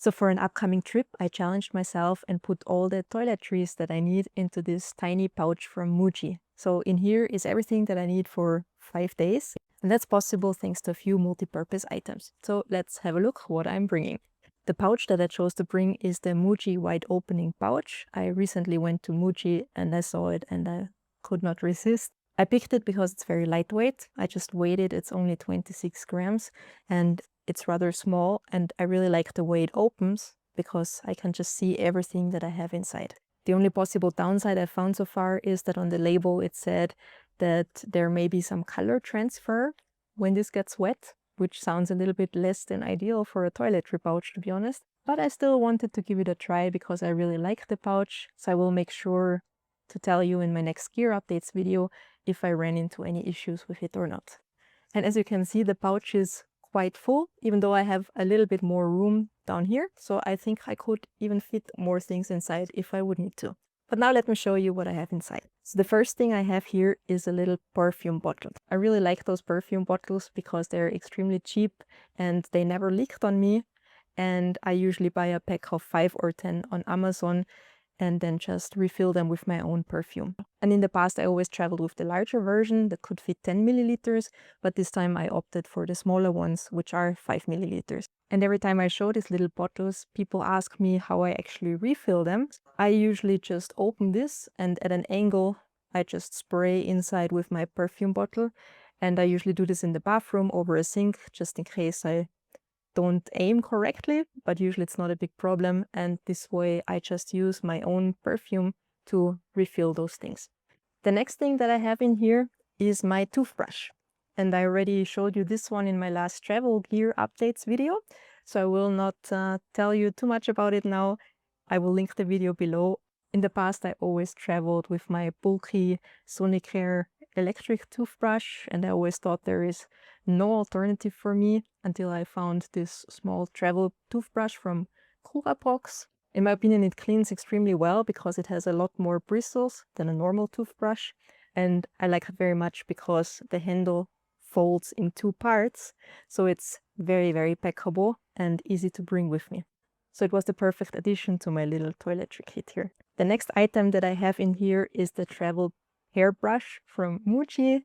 So for an upcoming trip, I challenged myself and put all the toiletries that I need into this tiny pouch from Muji. So in here is everything that I need for 5 days. And that's possible thanks to a few multi-purpose items. So let's have a look what I'm bringing. The pouch that I chose to bring is the Muji wide opening pouch. I recently went to Muji and I saw it and I could not resist. I picked it because it's very lightweight. I just weighed it, it's only 26 grams and it's rather small, and I really like the way it opens because I can just see everything that I have inside. The only possible downside I found so far is that on the label it said that there may be some color transfer when this gets wet, which sounds a little bit less than ideal for a toiletry pouch, to be honest. But I still wanted to give it a try because I really like the pouch, so I will make sure to tell you in my next gear updates video if I ran into any issues with it or not. And as you can see, the pouch is quite full, even though I have a little bit more room down here. So I think I could even fit more things inside if I would need to. But now let me show you what I have inside. So the first thing I have here is a little perfume bottle. I really like those perfume bottles because they're extremely cheap and they never leaked on me. And I usually buy a pack of 5 or 10 on Amazon and then just refill them with my own perfume. And in the past, I always traveled with the larger version that could fit 10 milliliters, but this time I opted for the smaller ones, which are 5 milliliters. And every time I show these little bottles, people ask me how I actually refill them. I usually just open this and at an angle, I just spray inside with my perfume bottle. And I usually do this in the bathroom over a sink, just in case I don't aim correctly, but usually it's not a big problem. And this way I just use my own perfume to refill those things. The next thing that I have in here is my toothbrush. And I already showed you this one in my last travel gear updates video. So I will not tell you too much about it now. I will link the video below. In the past, I always traveled with my bulky Sonicare electric toothbrush, and I always thought there is no alternative for me until I found this small travel toothbrush from Curaprox. In my opinion, it cleans extremely well because it has a lot more bristles than a normal toothbrush, and I like it very much because the handle folds in 2 parts, so it's very, very packable and easy to bring with me. So it was the perfect addition to my little toiletry kit here. The next item that I have in here is the travel hairbrush from Muji.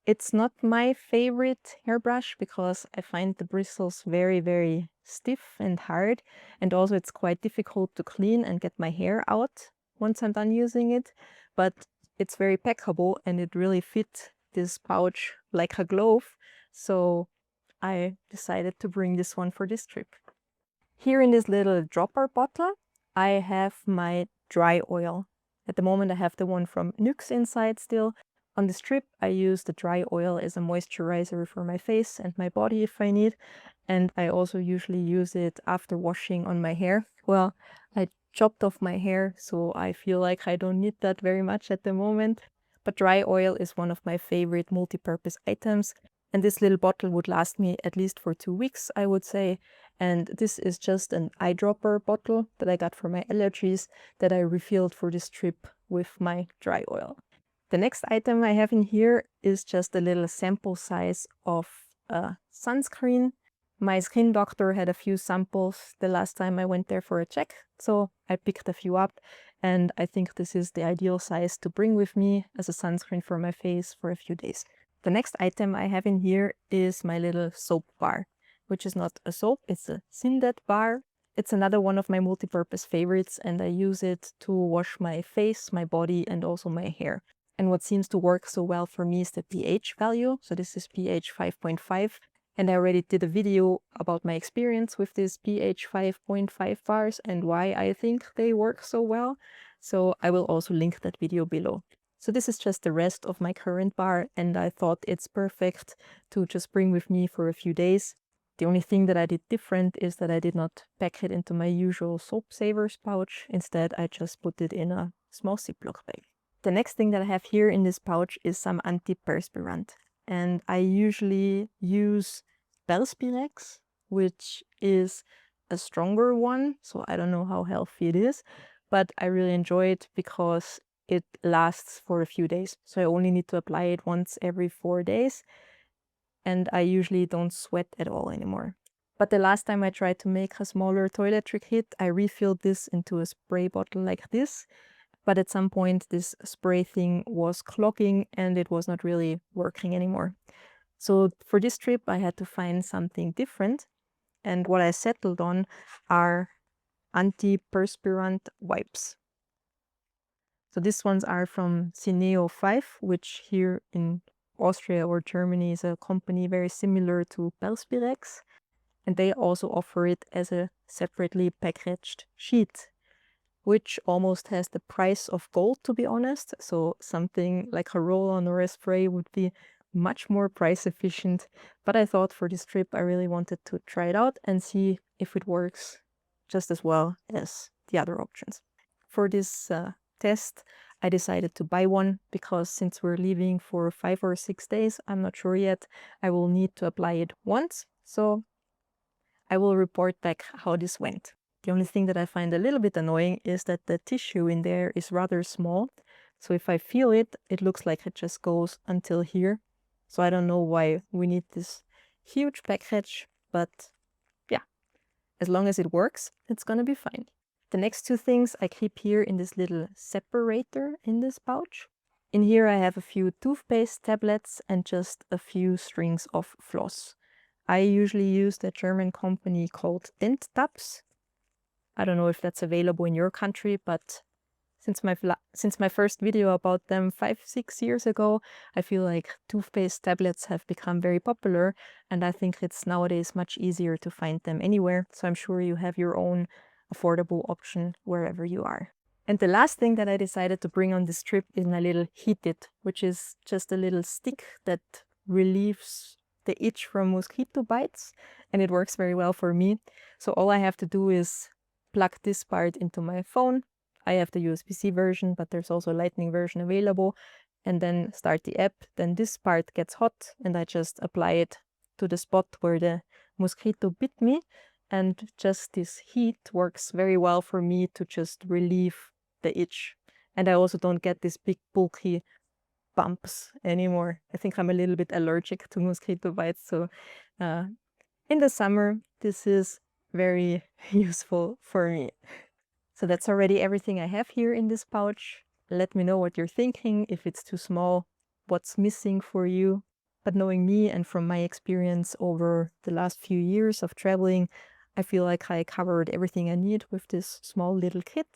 It's not my favorite hairbrush because I find the bristles very, very stiff and hard, and also it's quite difficult to clean and get my hair out once I'm done using it, but it's very packable and it really fit this pouch like a glove, so I decided to bring this one for this trip. Here in this little dropper bottle, I have my dry oil. At the moment, I have the one from NYX inside still. On this trip, I use the dry oil as a moisturizer for my face and my body if I need. And I also usually use it after washing on my hair. Well, I chopped off my hair, so I feel like I don't need that very much at the moment. But dry oil is one of my favorite multi-purpose items. And this little bottle would last me at least for 2 weeks, I would say. And this is just an eyedropper bottle that I got for my allergies that I refilled for this trip with my dry oil. The next item I have in here is just a little sample size of sunscreen. My skin doctor had a few samples the last time I went there for a check, so I picked a few up, and I think this is the ideal size to bring with me as a sunscreen for my face for a few days. The next item I have in here is my little soap bar, which is not a soap, it's a Syneo bar. It's another one of my multi-purpose favorites, and I use it to wash my face, my body, and also my hair. And what seems to work so well for me is the pH value. So this is pH 5.5. And I already did a video about my experience with this pH 5.5 bars and why I think they work so well. So I will also link that video below. So this is just the rest of my current bar, and I thought it's perfect to just bring with me for a few days. The only thing that I did different is that I did not pack it into my usual soap savers pouch. Instead, I just put it in a small Ziploc bag. The next thing that I have here in this pouch is some anti-perspirant. And I usually use Perspirant, which is a stronger one. So I don't know how healthy it is, but I really enjoy it because it lasts for a few days. So I only need to apply it once every 4 days. And I usually don't sweat at all anymore. But the last time I tried to make a smaller toiletry kit, I refilled this into a spray bottle like this. But at some point this spray thing was clogging and it was not really working anymore. So for this trip I had to find something different, and what I settled on are anti-perspirant wipes. So these ones are from Syneo 5, which here in Austria or Germany is a company very similar to Perspirant, and they also offer it as a separately packaged sheet, which almost has the price of gold, to be honest. So something like a roll-on or a spray would be much more price efficient. But I thought for this trip I really wanted to try it out and see if it works just as well as the other options. For this test, I decided to buy one because since we're leaving for 5 or 6 days, I'm not sure yet, I will need to apply it once. So I will report back how this went. The only thing that I find a little bit annoying is that the tissue in there is rather small. So if I feel it, it looks like it just goes until here. So I don't know why we need this huge package, but yeah, as long as it works, it's gonna be fine. The next two things I keep here in this little separator in this pouch. In here I have a few toothpaste tablets and just a few strings of floss. I usually use the German company called Dent Tabs. I don't know if that's available in your country, but since my first video about them 5-6 years ago, I feel like toothpaste tablets have become very popular, and I think it's nowadays much easier to find them anywhere. So I'm sure you have your own affordable option wherever you are. And the last thing that I decided to bring on this trip is my little heated, which is just a little stick that relieves the itch from mosquito bites, and it works very well for me. So all I have to do is plug this part into my phone. I have the USB-C version, but there's also a Lightning version available, and then start the app. Then this part gets hot and I just apply it to the spot where the mosquito bit me, and just this heat works very well for me to just relieve the itch. And I also don't get these big bulky bumps anymore. I think I'm a little bit allergic to mosquito bites, so in the summer this is very useful for me. So that's already everything I have here in this pouch. Let me know what you're thinking, if it's too small, what's missing for you. But knowing me and from my experience over the last few years of traveling, I feel like I covered everything I need with this small little kit.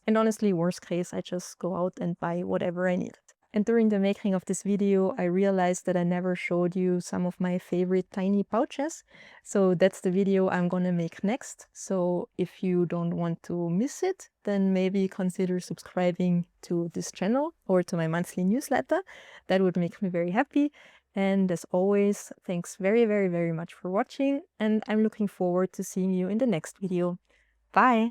And honestly, worst case, I just go out and buy whatever I need. And during the making of this video, I realized that I never showed you some of my favorite tiny pouches. So that's the video I'm gonna make next. So if you don't want to miss it, then maybe consider subscribing to this channel or to my monthly newsletter. That would make me very happy. And as always, thanks very, very, very much for watching. And I'm looking forward to seeing you in the next video. Bye!